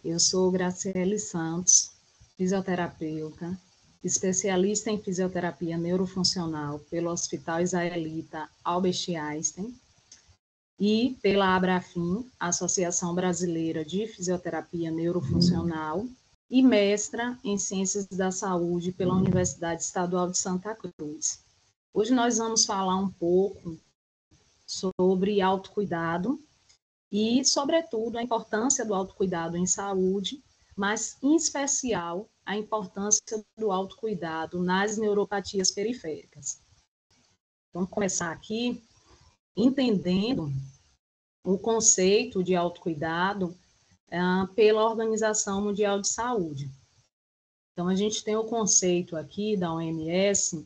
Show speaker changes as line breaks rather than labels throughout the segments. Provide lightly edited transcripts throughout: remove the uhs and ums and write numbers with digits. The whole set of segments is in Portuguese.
Eu sou Graciele Santos, fisioterapeuta, especialista em fisioterapia neurofuncional pelo Hospital Israelita Albert Einstein e pela Abrafim, Associação Brasileira de Fisioterapia Neurofuncional, e mestra em Ciências da Saúde pela Universidade Estadual de Santa Cruz. Hoje nós vamos falar um pouco sobre autocuidado e, sobretudo, a importância do autocuidado em saúde, mas, em especial, a importância do autocuidado nas neuropatias periféricas. Vamos começar aqui entendendo o conceito de autocuidado pela Organização Mundial de Saúde. Então, a gente tem o conceito aqui da OMS,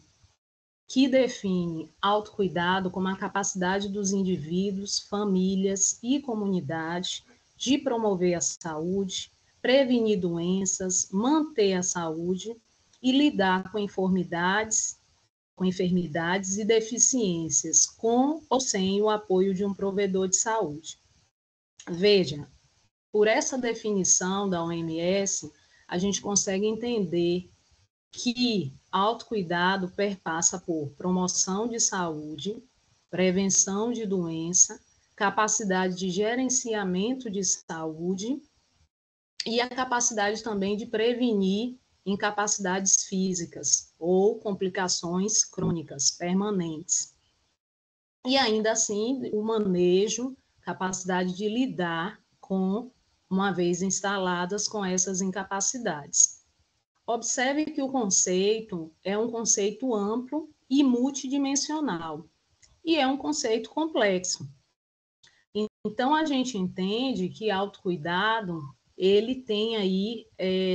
que define autocuidado como a capacidade dos indivíduos, famílias e comunidades de promover a saúde, prevenir doenças, manter a saúde e lidar com enfermidades e deficiências, com ou sem o apoio de um provedor de saúde. Veja, por essa definição da OMS, a gente consegue entender que autocuidado perpassa por promoção de saúde, prevenção de doença, capacidade de gerenciamento de saúde e a capacidade também de prevenir incapacidades físicas ou complicações crônicas permanentes. E ainda assim, o manejo, capacidade de lidar com, uma vez instaladas, com essas incapacidades. Observe que o conceito é um conceito amplo e multidimensional, e é um conceito complexo. Então, a gente entende que autocuidado, ele tem aí,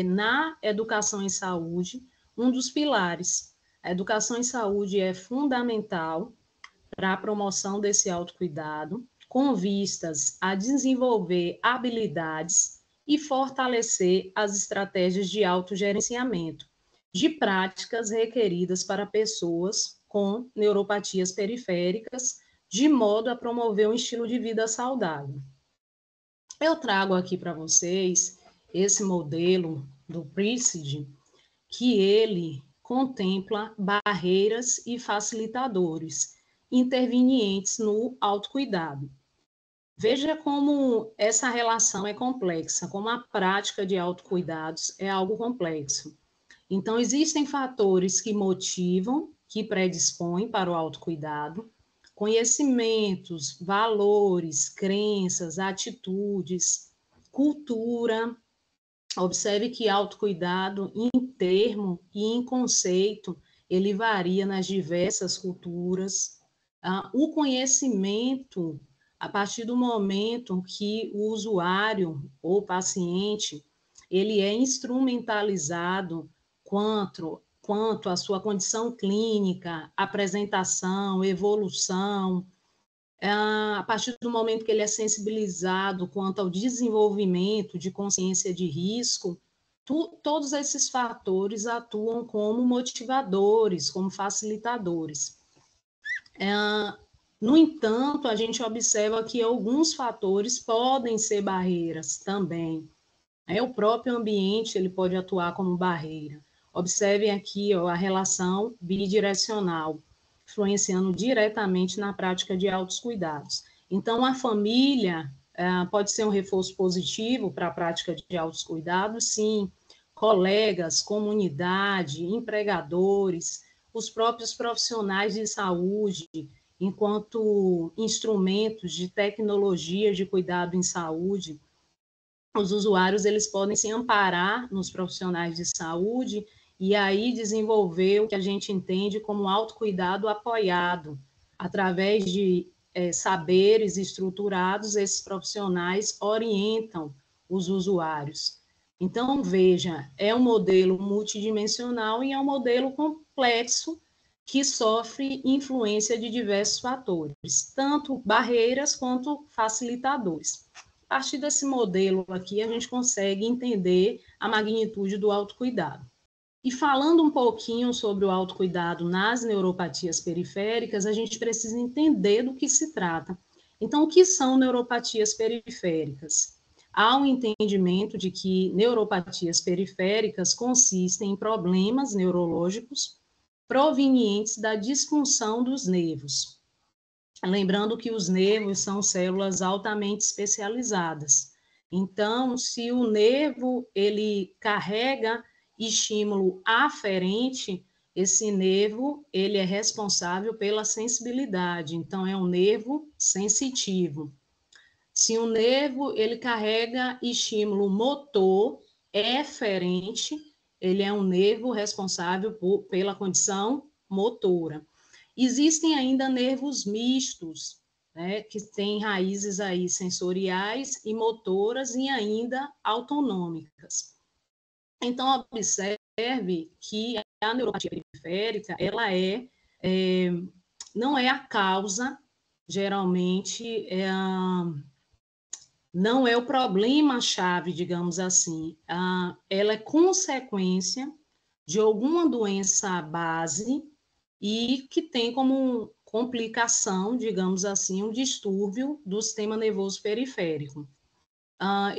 na educação em saúde, um dos pilares. A educação em saúde é fundamental para a promoção desse autocuidado, com vistas a desenvolver habilidades e fortalecer as estratégias de autogerenciamento, de práticas requeridas para pessoas com neuropatias periféricas, de modo a promover um estilo de vida saudável. Eu trago aqui para vocês esse modelo do PRICID, que ele contempla barreiras e facilitadores intervenientes no autocuidado. Veja como essa relação é complexa, como a prática de autocuidados é algo complexo. Então, existem fatores que motivam, que predispõem para o autocuidado, conhecimentos, valores, crenças, atitudes, cultura. Observe que autocuidado, em termo e em conceito, ele varia nas diversas culturas. O conhecimento, a partir do momento que o usuário ou paciente, ele é instrumentalizado quanto à sua condição clínica, apresentação, evolução, a partir do momento que ele é sensibilizado quanto ao desenvolvimento de consciência de risco, todos esses fatores atuam como motivadores, como facilitadores. No entanto, a gente observa que alguns fatores podem ser barreiras também. O próprio ambiente ele pode atuar como barreira. Observem aqui a relação bidirecional, influenciando diretamente na prática de autocuidados. Então, a família pode ser um reforço positivo para a prática de autocuidados, sim. Colegas, comunidade, empregadores, os próprios profissionais de saúde, enquanto instrumentos de tecnologia de cuidado em saúde, os usuários eles podem se amparar nos profissionais de saúde e aí desenvolver o que a gente entende como autocuidado apoiado, através de saberes estruturados, esses profissionais orientam os usuários. Então, veja, é um modelo multidimensional e é um modelo complexo que sofre influência de diversos fatores, tanto barreiras quanto facilitadores. A partir desse modelo aqui, a gente consegue entender a magnitude do autocuidado. E falando um pouquinho sobre o autocuidado nas neuropatias periféricas, a gente precisa entender do que se trata. Então, o que são neuropatias periféricas? há um entendimento de que neuropatias periféricas consistem em problemas neurológicos provenientes da disfunção dos nervos. Lembrando que os nervos são células altamente especializadas. Então, se o nervo ele carrega estímulo aferente, esse nervo ele é responsável pela sensibilidade. Então, é um nervo sensitivo. Se o nervo ele carrega estímulo motor eferente, ele é um nervo responsável pela condição motora. Existem ainda nervos mistos, né, que têm raízes aí sensoriais e motoras e ainda autonômicas. Então, observe que a neuropatia periférica, ela não é a causa, geralmente, não é o problema-chave, digamos assim. Ela é consequência de alguma doença base e que tem como complicação, digamos assim, um distúrbio do sistema nervoso periférico.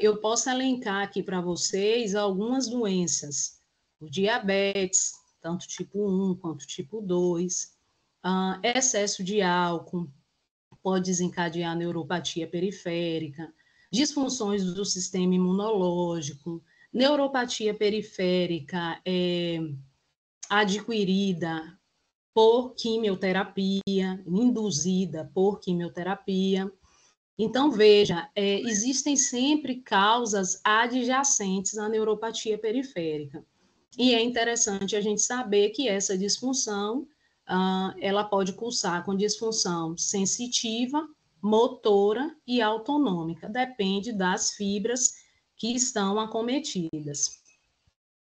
Eu posso elencar aqui para vocês algumas doenças, o diabetes, tanto tipo 1 quanto tipo 2, excesso de álcool pode desencadear neuropatia periférica, disfunções do sistema imunológico, neuropatia periférica adquirida por quimioterapia, induzida por quimioterapia. Então, veja, existem sempre causas adjacentes à neuropatia periférica. E é interessante a gente saber que essa disfunção, ela pode cursar com disfunção sensitiva, motora e autonômica, depende das fibras que estão acometidas.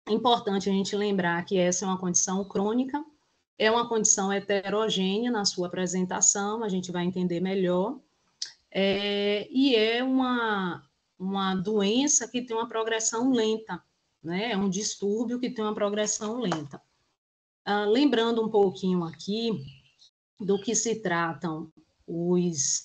É importante a gente lembrar que essa é uma condição crônica, é uma condição heterogênea na sua apresentação, a gente vai entender melhor, e é uma doença que tem uma progressão lenta, né? É um distúrbio que tem uma progressão lenta. Lembrando um pouquinho aqui do que se tratam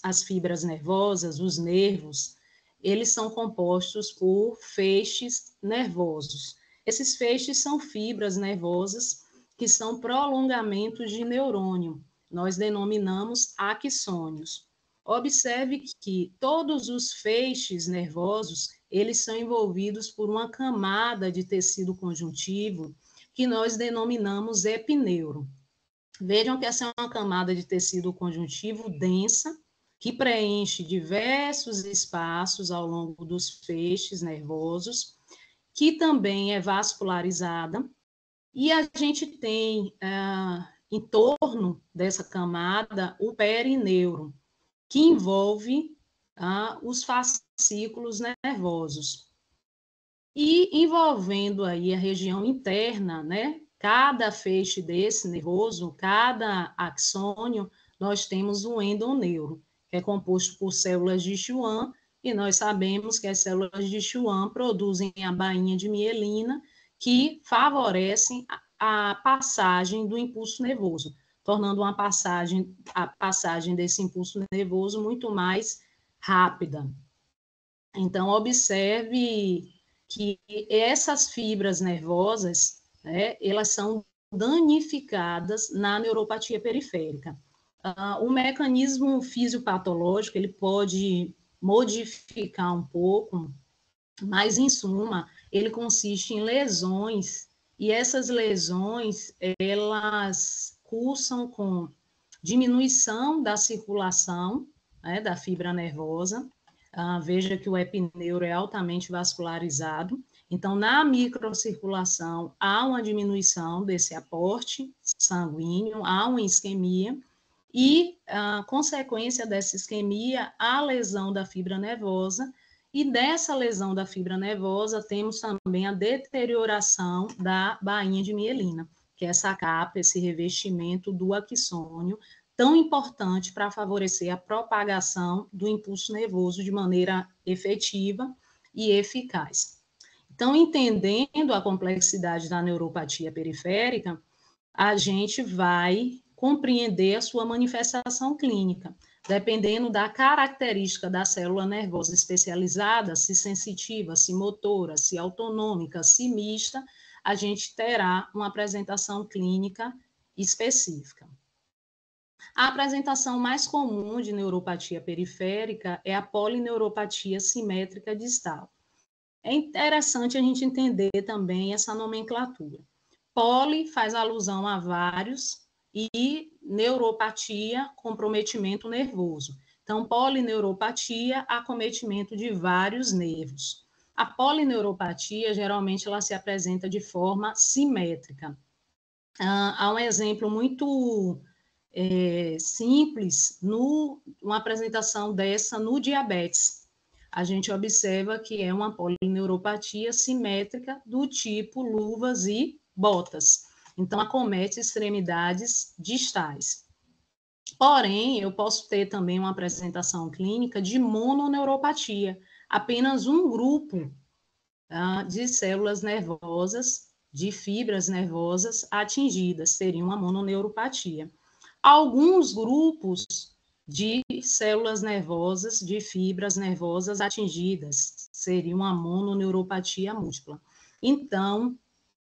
as fibras nervosas, os nervos, eles são compostos por feixes nervosos. Esses feixes são fibras nervosas que são prolongamentos de neurônio. Nós denominamos axônios. Observe que todos os feixes nervosos, eles são envolvidos por uma camada de tecido conjuntivo que nós denominamos epineuro. Vejam que essa é uma camada de tecido conjuntivo densa, que preenche diversos espaços ao longo dos feixes nervosos, que também é vascularizada, e a gente tem em torno dessa camada o perineuro, que envolve os fascículos nervosos. E envolvendo aí a região interna, né? Cada feixe desse nervoso, cada axônio, nós temos um endoneuro, que é composto por células de Schwann, e nós sabemos que as células de Schwann produzem a bainha de mielina, que favorecem a passagem do impulso nervoso, tornando a passagem desse impulso nervoso muito mais rápida. Então, observe que essas fibras nervosas, né, elas são danificadas na neuropatia periférica. O mecanismo fisiopatológico, ele pode modificar um pouco, mas, em suma, ele consiste em lesões, e essas lesões, elas cursam com diminuição da circulação, né, da fibra nervosa. Veja que o epineuro é altamente vascularizado, então, na microcirculação, há uma diminuição desse aporte sanguíneo, há uma isquemia, e, a consequência dessa isquemia, a lesão da fibra nervosa, e dessa lesão da fibra nervosa, temos também a deterioração da bainha de mielina, que é essa capa, esse revestimento do axônio, tão importante para favorecer a propagação do impulso nervoso de maneira efetiva e eficaz. Então, entendendo a complexidade da neuropatia periférica, a gente vai compreender a sua manifestação clínica. dependendo da característica da célula nervosa especializada, se sensitiva, se motora, se autonômica, se mista, a gente terá uma apresentação clínica específica. A apresentação mais comum de neuropatia periférica é a polineuropatia simétrica distal. É interessante a gente entender também essa nomenclatura. Poli faz alusão a vários e neuropatia, comprometimento nervoso. Então, polineuropatia, acometimento de vários nervos. A polineuropatia, geralmente, ela se apresenta de forma simétrica. Há um exemplo muito simples, uma apresentação dessa no diabetes. A gente observa que é uma polineuropatia simétrica do tipo luvas e botas. Então, acomete extremidades distais. Porém, eu posso ter também uma apresentação clínica de mononeuropatia, apenas um grupo de células nervosas, de fibras nervosas atingidas, seria uma mononeuropatia. Alguns grupos de células nervosas, de fibras nervosas atingidas, seria uma mononeuropatia múltipla. Então,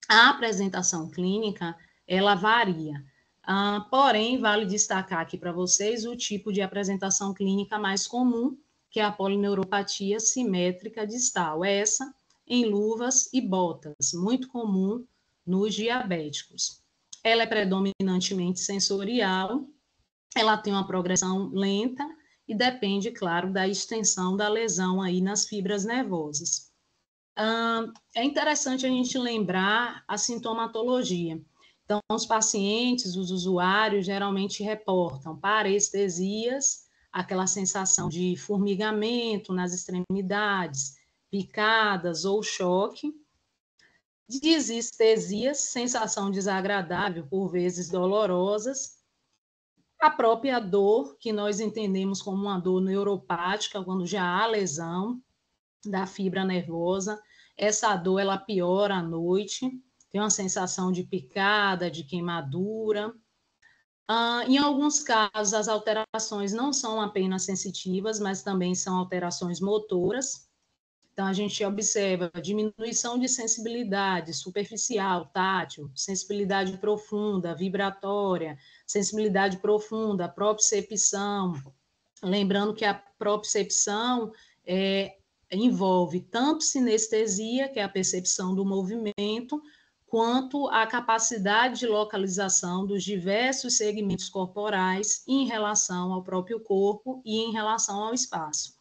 a apresentação clínica, ela varia. Porém, vale destacar aqui para vocês o tipo de apresentação clínica mais comum, que é a polineuropatia simétrica distal. Essa em luvas e botas, muito comum nos diabéticos. Ela é predominantemente sensorial, ela tem uma progressão lenta e depende, claro, da extensão da lesão aí nas fibras nervosas. É interessante a gente lembrar a sintomatologia. Então, os pacientes, os usuários, geralmente reportam parestesias, aquela sensação de formigamento nas extremidades, picadas ou choque, disestesias, sensação desagradável, por vezes dolorosas, a própria dor, que nós entendemos como uma dor neuropática, quando já há lesão da fibra nervosa, essa dor ela piora à noite, tem uma sensação de picada, de queimadura. Em alguns casos, as alterações não são apenas sensitivas, mas também são alterações motoras. Então, a gente observa diminuição de sensibilidade superficial, tátil, sensibilidade profunda, vibratória, sensibilidade profunda, propriocepção. Lembrando que a propriocepção envolve tanto sinestesia, que é a percepção do movimento, quanto a capacidade de localização dos diversos segmentos corporais em relação ao próprio corpo e em relação ao espaço.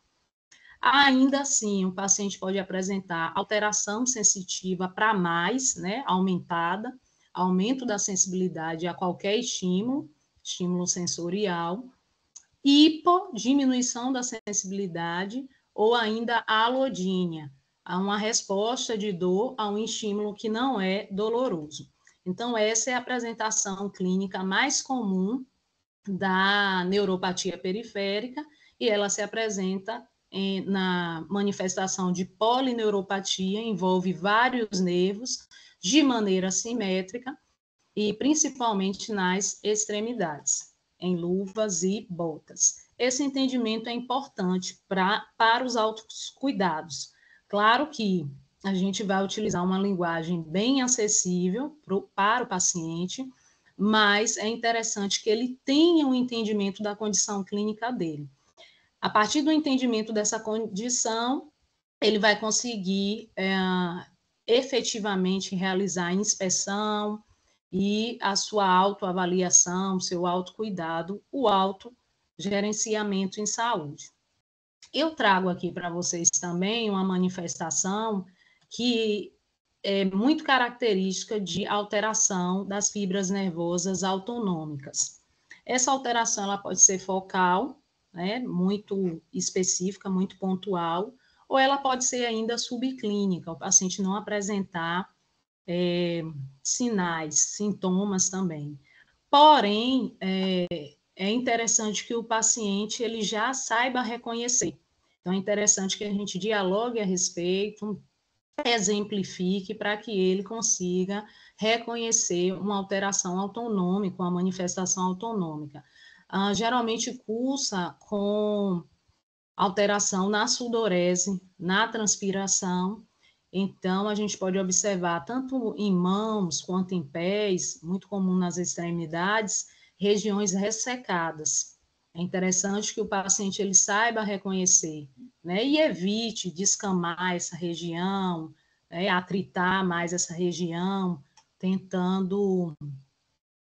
Ainda assim, o paciente pode apresentar alteração sensitiva para mais, né, aumentada, aumento da sensibilidade a qualquer estímulo sensorial, diminuição da sensibilidade ou ainda alodínia, a uma resposta de dor a um estímulo que não é doloroso. Então, essa é a apresentação clínica mais comum da neuropatia periférica e ela se apresenta na manifestação de polineuropatia, envolve vários nervos de maneira simétrica e principalmente nas extremidades, em luvas e botas. Esse entendimento é importante para os autocuidados. Claro que a gente vai utilizar uma linguagem bem acessível para o paciente, mas é interessante que ele tenha um entendimento da condição clínica dele. A partir do entendimento dessa condição, ele vai conseguir efetivamente realizar a inspeção e a sua autoavaliação, seu autocuidado, o autogerenciamento em saúde. Eu trago aqui para vocês também uma manifestação que é muito característica de alteração das fibras nervosas autonômicas. Essa alteração ela pode ser focal, né, muito específica, muito pontual, ou ela pode ser ainda subclínica, o paciente não apresentar sinais, sintomas também. Porém, é interessante que o paciente ele já saiba reconhecer. Então, é interessante que a gente dialogue a respeito, exemplifique para que ele consiga reconhecer uma alteração autonômica, uma manifestação autonômica. geralmente cursa com alteração na sudorese, na transpiração. Então, a gente pode observar, tanto em mãos quanto em pés, muito comum nas extremidades, regiões ressecadas. É interessante que o paciente ele saiba reconhecer, né, e evite descamar essa região, né, atritar mais essa região, tentando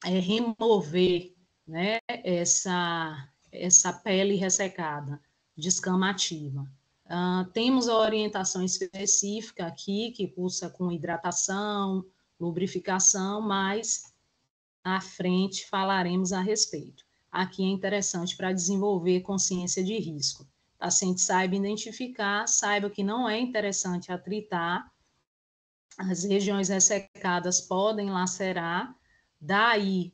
remover, né, essa pele ressecada, descamativa. Temos a orientação específica aqui, que cursa com hidratação, lubrificação, mas à frente falaremos a respeito. Aqui é interessante para desenvolver consciência de risco. O paciente saiba identificar, saiba que não é interessante atritar, as regiões ressecadas podem lacerar, daí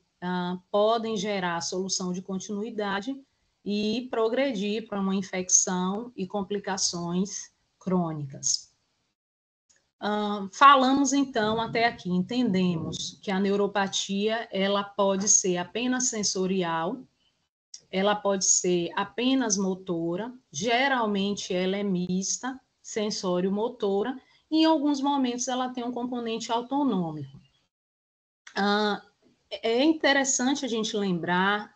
podem gerar solução de continuidade e progredir para uma infecção e complicações crônicas. Falamos então até aqui, entendemos que a neuropatia ela pode ser apenas sensorial, ela pode ser apenas motora, geralmente ela é mista, sensório-motora, e em alguns momentos ela tem um componente autonômico. É interessante a gente lembrar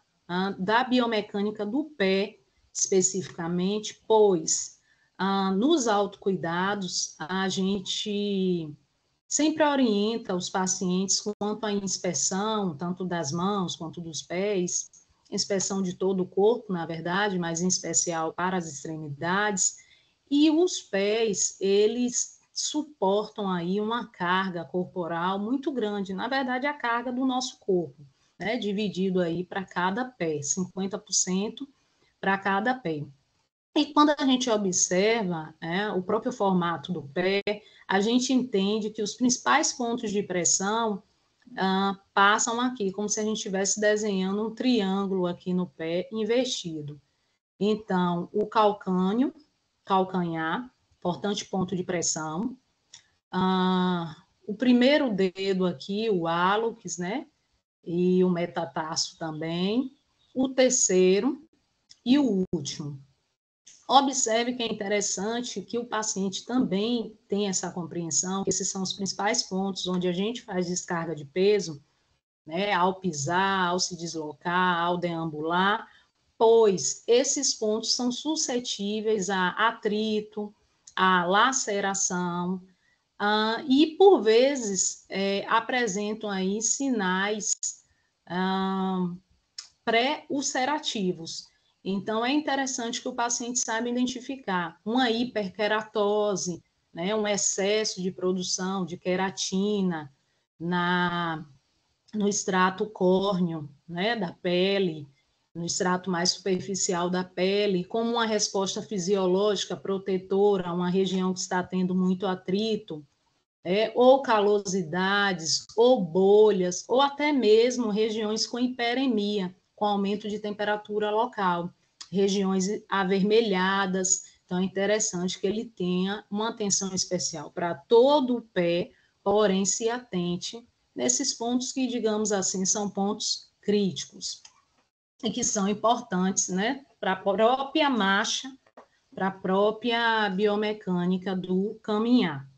da biomecânica do pé, especificamente, pois nos autocuidados a gente sempre orienta os pacientes quanto à inspeção, tanto das mãos quanto dos pés, inspeção de todo o corpo, na verdade, mas em especial para as extremidades, e os pés, eles suportam aí uma carga corporal muito grande, na verdade, a carga do nosso corpo, né, dividido aí para cada pé, 50% para cada pé. E quando a gente observa o próprio formato do pé, a gente entende que os principais pontos de pressão passam aqui, como se a gente estivesse desenhando um triângulo aqui no pé invertido. Então, o calcâneo, calcanhar, importante ponto de pressão. O primeiro dedo aqui, o hálux, né? E o metatarso também. O terceiro e o último. Observe que é interessante que o paciente também tem essa compreensão, que esses são os principais pontos onde a gente faz descarga de peso, né, ao pisar, ao se deslocar, ao deambular, pois esses pontos são suscetíveis a atrito, a laceração, e por vezes apresentam aí sinais pré-ulcerativos. Então, é interessante que o paciente saiba identificar uma hiperqueratose, né, um excesso de produção de queratina no extrato córneo, né, da pele, no extrato mais superficial da pele, como uma resposta fisiológica protetora a uma região que está tendo muito atrito, ou calosidades, ou bolhas, ou até mesmo regiões com hiperemia, com aumento de temperatura local, regiões avermelhadas. Então, é interessante que ele tenha uma atenção especial para todo o pé, porém se atente nesses pontos que, digamos assim, são pontos críticos e que são importantes, né, para a própria marcha, para a própria biomecânica do caminhar.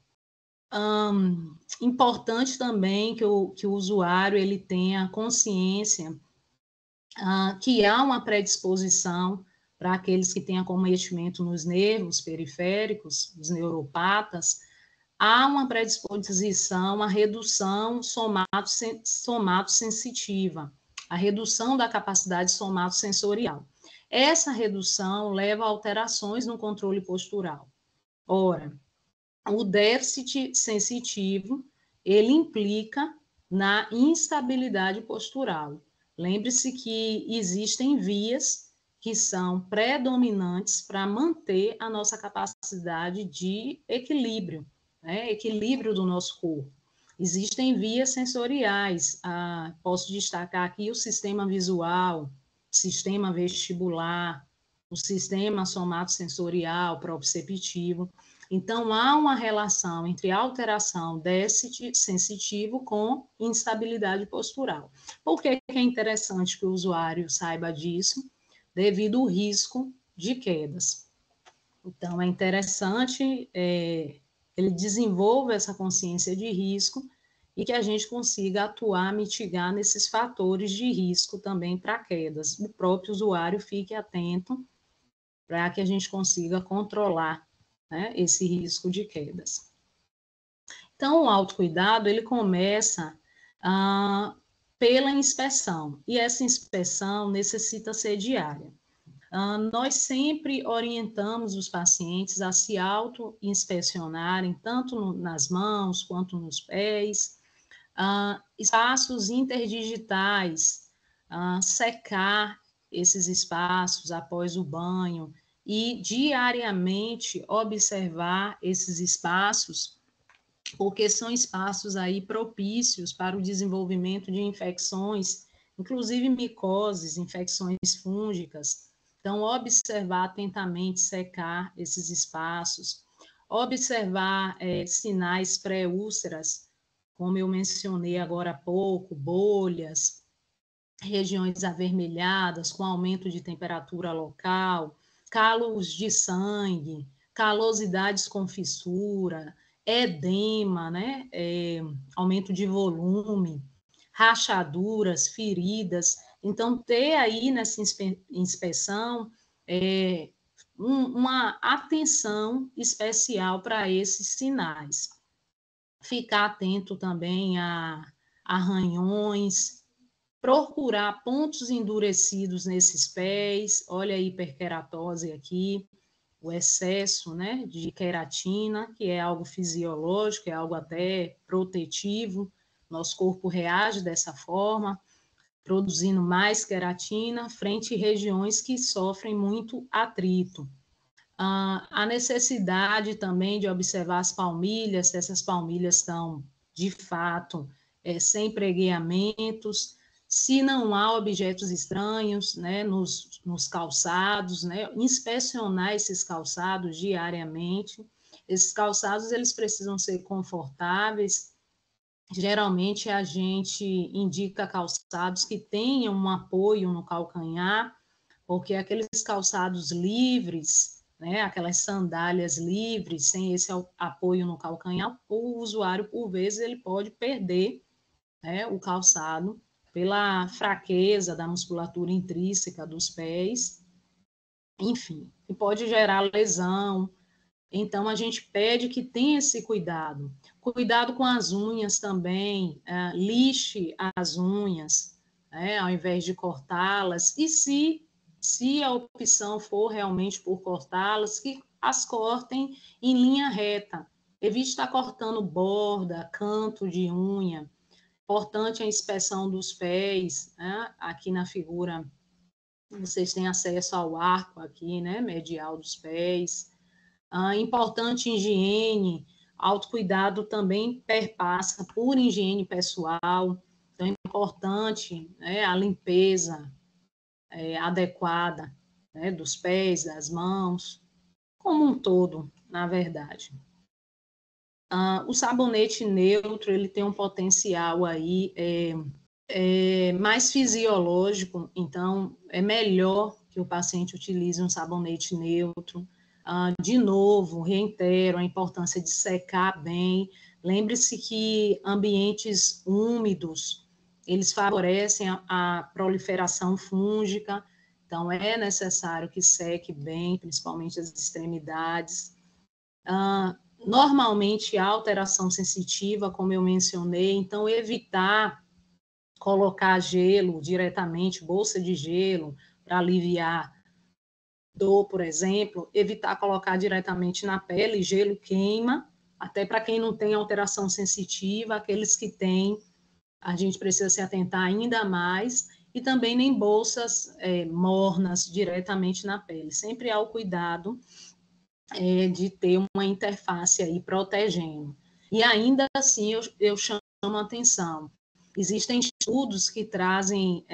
Importante também que o usuário ele tenha consciência que há uma predisposição para aqueles que têm acometimento nos nervos periféricos, os neuropatas, há uma predisposição à redução somatosensitiva, a redução da capacidade somatosensorial. Essa redução leva a alterações no controle postural. Ora, o déficit sensitivo, ele implica na instabilidade postural. Lembre-se que existem vias que são predominantes para manter a nossa capacidade de equilíbrio, né? Equilíbrio do nosso corpo. Existem vias sensoriais, posso destacar aqui o sistema visual, sistema vestibular, o sistema somatosensorial, proprioceptivo. Então, há uma relação entre alteração déficit sensitivo com instabilidade postural. Por que é interessante que o usuário saiba disso? Devido ao risco de quedas. Então, é interessante ele desenvolva essa consciência de risco e que a gente consiga atuar, mitigar nesses fatores de risco também para quedas. O próprio usuário fique atento para que a gente consiga controlar, né, esse risco de quedas. Então, o autocuidado, ele começa pela inspeção, e essa inspeção necessita ser diária. Nós sempre orientamos os pacientes a se auto-inspecionarem, tanto nas mãos quanto nos pés, espaços interdigitais, secar esses espaços após o banho e diariamente observar esses espaços, porque são espaços aí propícios para o desenvolvimento de infecções, inclusive micoses, infecções fúngicas. Então, observar atentamente, secar esses espaços, observar sinais pré-úlceras, como eu mencionei agora há pouco, bolhas, regiões avermelhadas com aumento de temperatura local, calos de sangue, calosidades com fissura, edema, né? Aumento de volume, rachaduras, feridas. Então, ter aí nessa inspeção uma atenção especial para esses sinais. Ficar atento também a arranhões, procurar pontos endurecidos nesses pés, olha a hiperqueratose aqui, o excesso, né, de queratina, que é algo fisiológico, é algo até protetivo, nosso corpo reage dessa forma, produzindo mais queratina frente a regiões que sofrem muito atrito. A necessidade também de observar as palmilhas, se essas palmilhas estão, de fato, sem pregueamentos, se não há objetos estranhos, né, nos calçados, né, inspecionar esses calçados diariamente. Esses calçados, eles precisam ser confortáveis. Geralmente, a gente indica calçados que tenham um apoio no calcanhar, porque aqueles calçados livres, né, aquelas sandálias livres, sem esse apoio no calcanhar, o usuário, por vezes, ele pode perder, né, o calçado pela fraqueza da musculatura intrínseca dos pés, enfim, e pode gerar lesão. Então, a gente pede que tenha esse cuidado. Cuidado com as unhas também, lixe as unhas, né, ao invés de cortá-las. E se a opção for realmente por cortá-las, que as cortem em linha reta. Evite estar cortando borda, canto de unha. Importante a inspeção dos pés, né? Aqui na figura vocês têm acesso ao arco aqui, né, medial dos pés. Importante higiene, autocuidado também perpassa por higiene pessoal, então é importante, né, a limpeza adequada, né, dos pés, das mãos, como um todo, na verdade. O sabonete neutro, ele tem um potencial aí mais fisiológico, então é melhor que o paciente utilize um sabonete neutro. De novo, reitero a importância de secar bem. Lembre-se que ambientes úmidos, eles favorecem a proliferação fúngica, então é necessário que seque bem, principalmente as extremidades. Normalmente, há alteração sensitiva, como eu mencionei, então evitar colocar gelo diretamente, bolsa de gelo, para aliviar dor, por exemplo, evitar colocar diretamente na pele, gelo queima, até para quem não tem alteração sensitiva, aqueles que têm, a gente precisa se atentar ainda mais, e também nem bolsas mornas diretamente na pele. Sempre há o cuidado de ter uma interface aí protegendo. E ainda assim, eu chamo a atenção. Existem estudos que trazem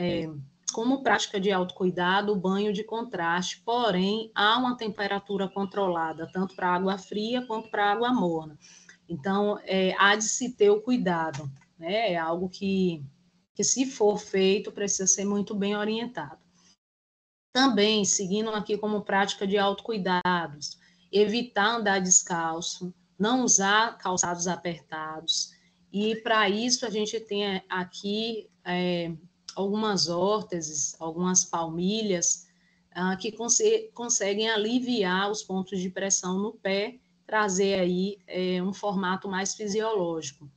como prática de autocuidado, o banho de contraste, porém, há uma temperatura controlada, tanto para água fria quanto para água morna. Então, há de se ter o cuidado, né? É algo que se for feito, precisa ser muito bem orientado. Também, seguindo aqui como prática de autocuidados, evitar andar descalço, não usar calçados apertados, e para isso a gente tem aqui algumas órteses, algumas palmilhas, que conseguem aliviar os pontos de pressão no pé, trazer aí um formato mais fisiológico.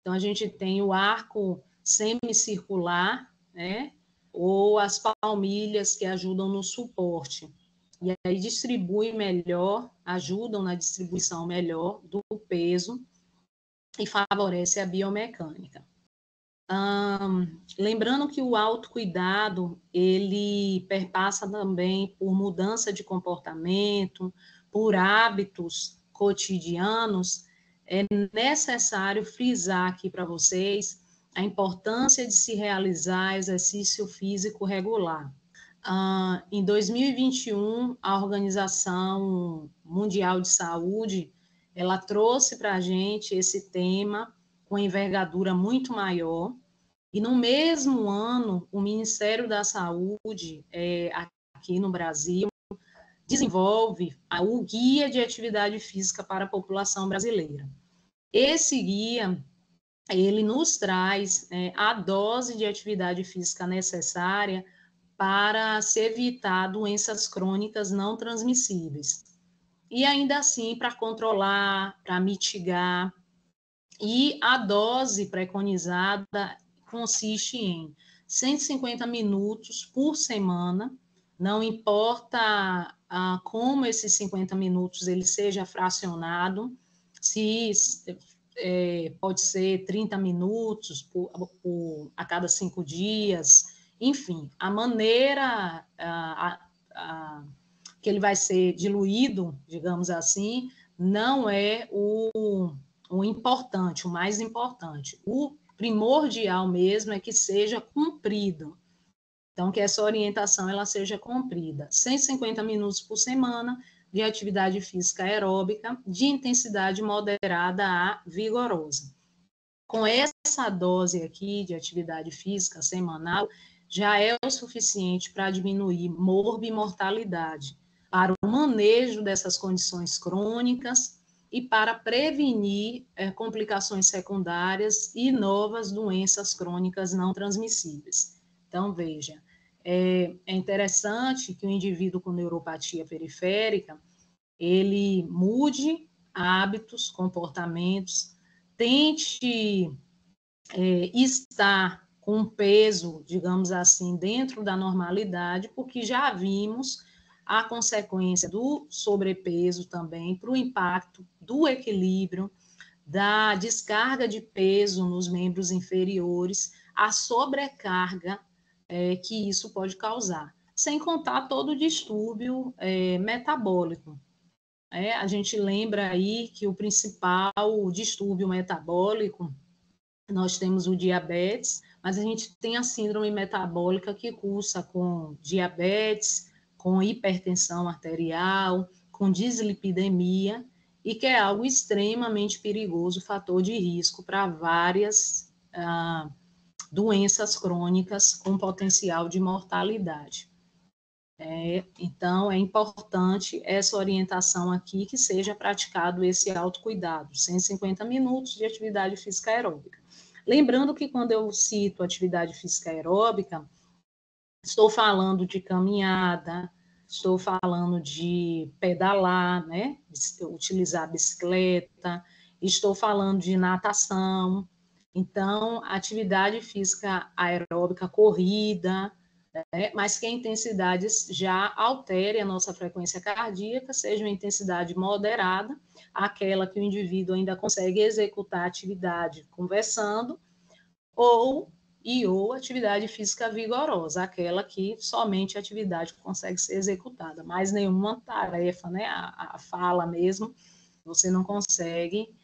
Então, a gente tem o arco semicircular, né? Ou as palmilhas que ajudam no suporte. E aí distribui melhor, ajudam na distribuição melhor do peso e favorece a biomecânica. Lembrando que o autocuidado, ele perpassa também por mudança de comportamento, por hábitos cotidianos. É necessário frisar aqui para vocês a importância de se realizar exercício físico regular. Em 2021, a Organização Mundial de Saúde, ela trouxe para a gente esse tema com envergadura muito maior, e no mesmo ano, o Ministério da Saúde, aqui no Brasil, desenvolve o Guia de Atividade Física para a População Brasileira. Esse guia, ele nos traz a dose de atividade física necessária para se evitar doenças crônicas não transmissíveis. E ainda assim, para controlar, para mitigar. E a dose preconizada consiste em 150 minutos por semana, não importa como esses 50 minutos ele seja fracionado, se pode ser 30 minutos a cada 5 dias, enfim, a maneira que ele vai ser diluído, digamos assim, não é o importante, o mais importante. O primordial mesmo é que seja cumprido. Então, que essa orientação ela seja cumprida. 150 minutos por semana de atividade física aeróbica de intensidade moderada a vigorosa. Com essa dose aqui de atividade física semanal, já é o suficiente para diminuir morbimortalidade, para o manejo dessas condições crônicas e para prevenir complicações secundárias e novas doenças crônicas não transmissíveis. Então, veja, é interessante que o indivíduo com neuropatia periférica, ele mude hábitos, comportamentos, tente estar com um peso, digamos assim, dentro da normalidade, porque já vimos a consequência do sobrepeso também para o impacto do equilíbrio, da descarga de peso nos membros inferiores, a sobrecarga que isso pode causar, sem contar todo o distúrbio metabólico. A gente lembra aí que o principal distúrbio metabólico, nós temos o diabetes, mas a gente tem a síndrome metabólica que cursa com diabetes, com hipertensão arterial, com dislipidemia, e que é algo extremamente perigoso, fator de risco para várias doenças crônicas com potencial de mortalidade. Então, é importante essa orientação aqui, que seja praticado esse autocuidado, 150 minutos de atividade física aeróbica. Lembrando que quando eu cito atividade física aeróbica, estou falando de caminhada, estou falando de pedalar, né? Utilizar a bicicleta, estou falando de natação. Então, atividade física aeróbica, corrida, mas que a intensidade já altere a nossa frequência cardíaca, seja uma intensidade moderada, aquela que o indivíduo ainda consegue executar a atividade conversando, ou atividade física vigorosa, aquela que somente a atividade consegue ser executada, mas nenhuma tarefa, né, a fala mesmo, você não consegue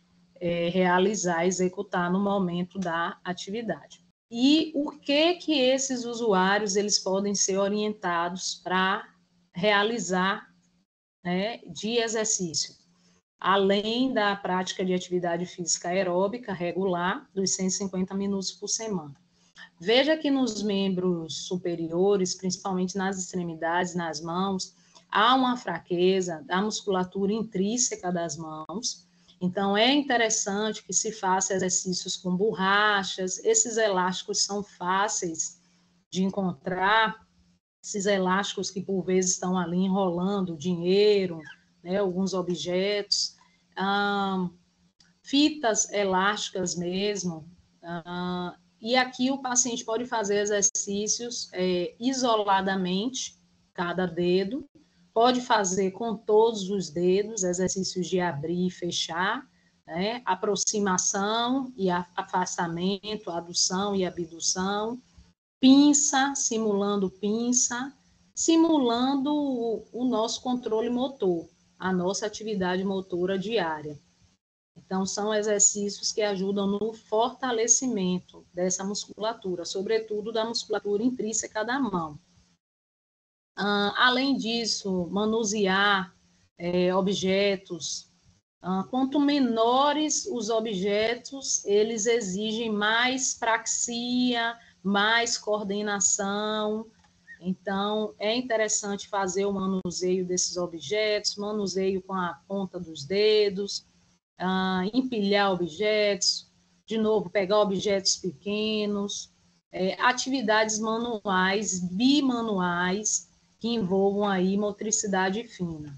realizar, executar no momento da atividade. e o que esses usuários eles podem ser orientados para realizar, né, de exercício, além da prática de atividade física aeróbica regular, dos 150 minutos por semana. Veja que nos membros superiores, principalmente nas extremidades, nas mãos, há uma fraqueza da musculatura intrínseca das mãos. Então, é interessante que se faça exercícios com borrachas. Esses elásticos são fáceis de encontrar, esses elásticos que, por vezes, estão ali enrolando dinheiro, né, alguns objetos. Fitas elásticas mesmo. E aqui o paciente pode fazer exercícios isoladamente, cada dedo, pode fazer com todos os dedos, exercícios de abrir e fechar, né? Aproximação e afastamento, adução e abdução, pinça, simulando o nosso controle motor, a nossa atividade motora diária. Então, são exercícios que ajudam no fortalecimento dessa musculatura, sobretudo da musculatura intrínseca da mão. Além disso, manusear objetos. Quanto menores os objetos, eles exigem mais praxia, mais coordenação. Então, é interessante fazer o manuseio desses objetos, manuseio com a ponta dos dedos, empilhar objetos, de novo, pegar objetos pequenos, atividades manuais, bimanuais, que envolvam aí motricidade fina.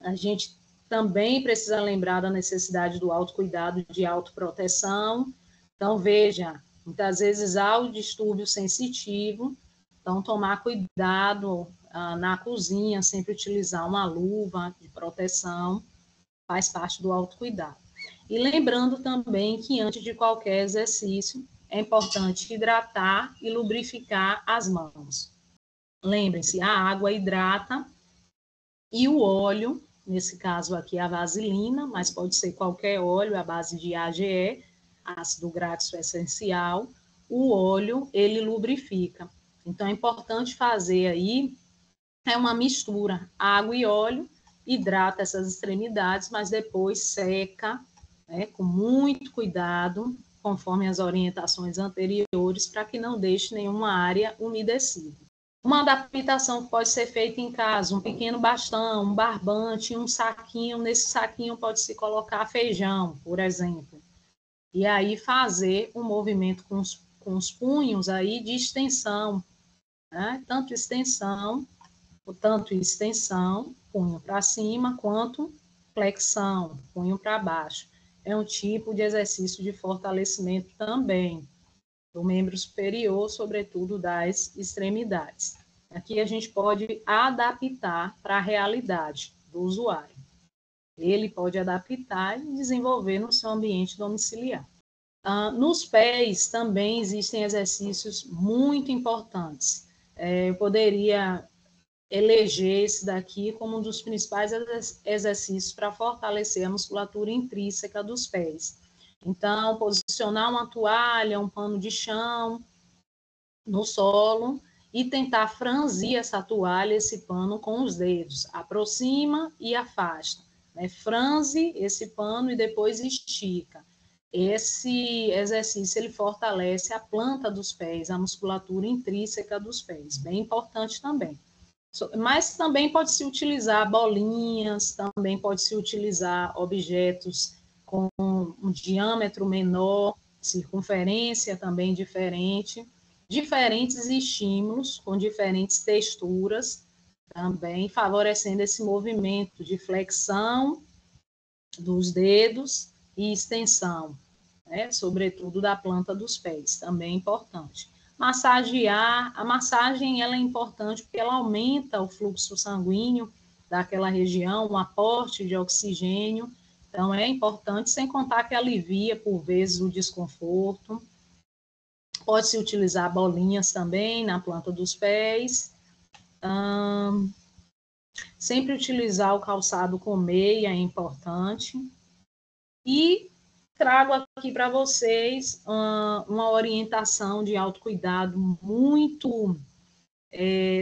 A gente também precisa lembrar da necessidade do autocuidado de autoproteção. Então, veja, muitas vezes há o distúrbio sensitivo, então tomar cuidado na cozinha, sempre utilizar uma luva de proteção, faz parte do autocuidado. E lembrando também que antes de qualquer exercício, é importante hidratar e lubrificar as mãos. Lembrem-se, a água hidrata e o óleo, nesse caso aqui a vaselina, mas pode ser qualquer óleo à base de AGE, ácido graxo essencial, o óleo, ele lubrifica. Então, é importante fazer aí uma mistura, água e óleo, hidrata essas extremidades, mas depois seca, né, com muito cuidado, conforme as orientações anteriores, para que não deixe nenhuma área umedecida. Uma adaptação que pode ser feita em casa, um pequeno bastão, um barbante, um saquinho, nesse saquinho pode-se colocar feijão, por exemplo, e aí fazer um movimento com os punhos aí de extensão, né? Tanto extensão, punho para cima, quanto flexão, punho para baixo. É um tipo de exercício de fortalecimento também do membro superior, sobretudo das extremidades. Aqui a gente pode adaptar para a realidade do usuário. Ele pode adaptar e desenvolver no seu ambiente domiciliar. Nos pés também existem exercícios muito importantes. Eu poderia eleger esse daqui como um dos principais exercícios para fortalecer a musculatura intrínseca dos pés. Então, posicionar uma toalha, um pano de chão no solo e tentar franzir essa toalha, esse pano com os dedos. Aproxima e afasta, né? Franze esse pano e depois estica. Esse exercício ele fortalece a planta dos pés, a musculatura intrínseca dos pés, bem importante também. Mas também pode-se utilizar bolinhas, também pode-se utilizar objetos com um diâmetro menor, circunferência também diferente, diferentes estímulos com diferentes texturas, também favorecendo esse movimento de flexão dos dedos e extensão, né, sobretudo da planta dos pés, também importante. Massagear, a massagem ela é importante porque ela aumenta o fluxo sanguíneo daquela região, o aporte de oxigênio, então é importante, sem contar que alivia, por vezes, o desconforto. Pode-se utilizar bolinhas também na planta dos pés. Sempre utilizar o calçado com meia é importante. E trago aqui para vocês uma orientação de autocuidado muito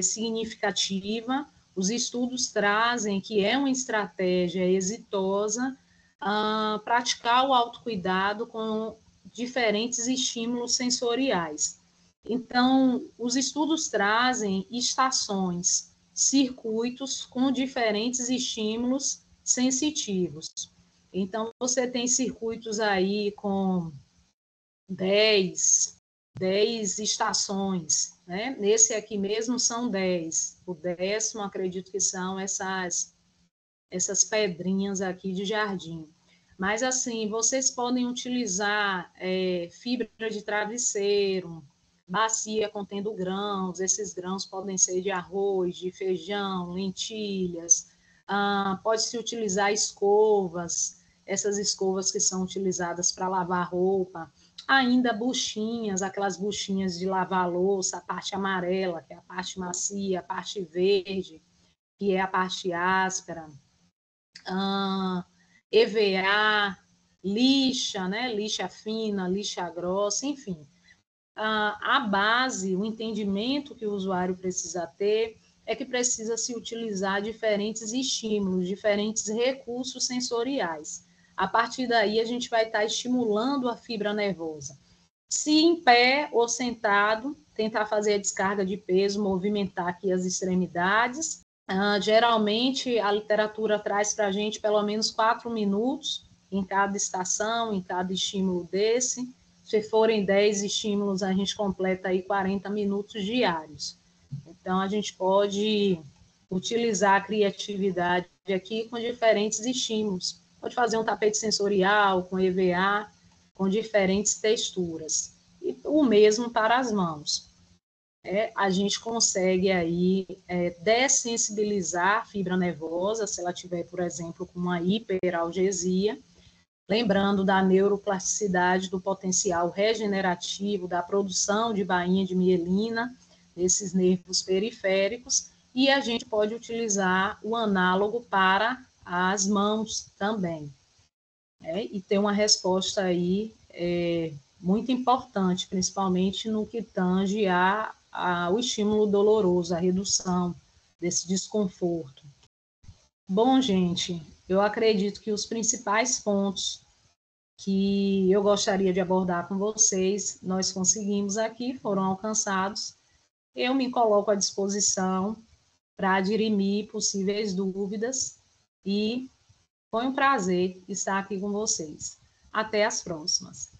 significativa. Os estudos trazem que é uma estratégia exitosa praticar o autocuidado com diferentes estímulos sensoriais. Então, os estudos trazem estações, circuitos com diferentes estímulos sensitivos. Então, você tem circuitos aí com 10 estações, né? Nesse aqui mesmo são 10. O 10º, acredito que são essas pedrinhas aqui de jardim. Mas, assim, vocês podem utilizar fibra de travesseiro, bacia contendo grãos, esses grãos podem ser de arroz, de feijão, lentilhas, pode-se utilizar escovas, essas escovas que são utilizadas para lavar roupa, ainda buchinhas, aquelas buchinhas de lavar louça, a parte amarela, que é a parte macia, a parte verde, que é a parte áspera, EVA, lixa, né? Lixa fina, lixa grossa, enfim. A base, o entendimento que o usuário precisa ter é que precisa se utilizar diferentes estímulos, diferentes recursos sensoriais. A partir daí, a gente vai estar estimulando a fibra nervosa. Se em pé ou sentado, tentar fazer a descarga de peso, movimentar aqui as extremidades. Geralmente, a literatura traz para a gente pelo menos 4 minutos em cada estação, em cada estímulo desse. Se forem 10 estímulos, a gente completa aí 40 minutos diários. Então, a gente pode utilizar a criatividade aqui com diferentes estímulos. Pode fazer um tapete sensorial com EVA, com diferentes texturas. E o mesmo para as mãos. A gente consegue aí dessensibilizar a fibra nervosa, se ela tiver, por exemplo, com uma hiperalgesia, lembrando da neuroplasticidade, do potencial regenerativo, da produção de bainha de mielina, nesses nervos periféricos, e a gente pode utilizar o análogo para as mãos também. E ter uma resposta aí muito importante, principalmente no que tange ao estímulo doloroso, a redução desse desconforto. Bom, gente, eu acredito que os principais pontos que eu gostaria de abordar com vocês, nós conseguimos aqui, foram alcançados. Eu me coloco à disposição para dirimir possíveis dúvidas e foi um prazer estar aqui com vocês. Até as próximas.